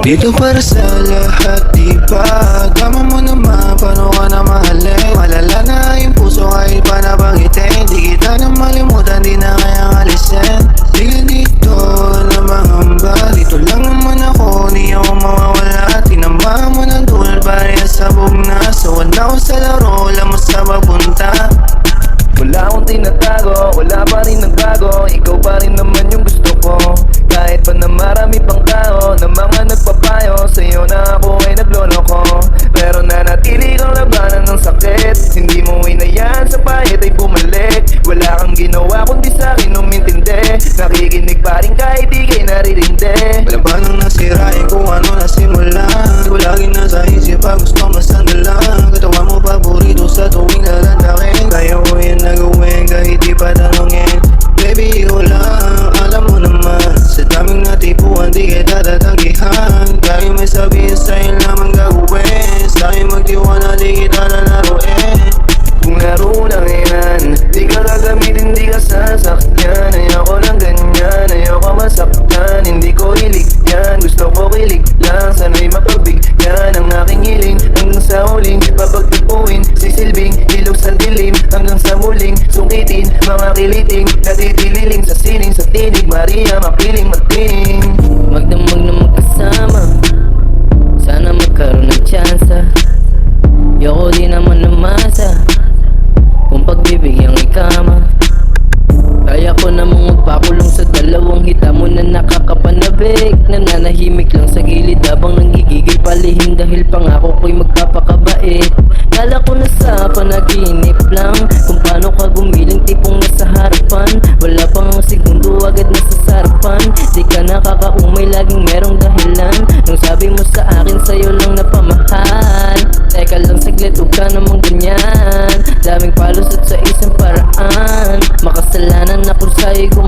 Dito para sa lahat, diba? Tama mo naman, paano ka na mahalin? Malala na yung puso kahit pa nabangitin. Di kita na malimutan, di na kayang alisin. Di ka dito na mahamba, dito lang naman ako, di ako mawawala. Tinama mo ng tulad, parehas sabog na. Sawad na ako sa laro, alam mo sa papunta. Wala akong tinatago, wala pa rin nagbago. Ikaw pa rin naman yung gusto ko. Kahit pa na marami pang tao na mga nagpapayo, sa'yo na ako ay nagloloko. Pero nanatili kang labanan ng sakit. Hindi mo inayaan sa payat ay bumalik. Wala kang ginawa kundi sa'kin umintindi. Nakikinig pa rin kahit di kayo naririndi. Wala ba nang nasirain kung ano nasimulan? Di ko lagi nasa isip pag gusto masandalan. Katawan mo paborito sa tuwing lalanakin. Kaya ko yan nagawin kahit di pa tanongin. Baby, ikaw lang, alam mo naman. Sa daming natipuan, di kita tatanggihan. Kaya may sabihin sa'yo lamang gagawin. Sa'yo magtiwala, di kita lalaruin. Kung laro lang yan, di ka gagamitin, di ka sasakyan. Ayoko lang ganyan, ayoko masaktan. Hindi ko hilig yan, gusto ko kilig lang. Sana'y mapabigyan ang aking hiling. Hanggang sa huling papagtipuin, sisilbing ilog sa dilim. Hanggang sa muling sukitin, mga kiliting natitililing sa sining, sa tinig Maria, mapiling mating. Magdamag na magkasama, sana magkaroon ng tsansa. Yoko di naman namasa kung pagbibigyang ikama. Kaya ko namang magpakulong sa dalawang hita mo na nakakapanabik. Nananahimik lang sa gilid habang nanggigigil palihim dahil pangako ko'y magpapakabait. Kala ko na sa panaginip lang kung paano ka gumiling, tipong nasa harapan. Wala pang segundo agad nasa sarapan. Di ka nakakaumay, laging merong dahilan. Nung sabi mo sa akin sa'yo lang napamahal. Teka lang saglit, huwag ka namang ganyan. Daming palusot sa isang paraan. Makasalanan ako sa'yo kung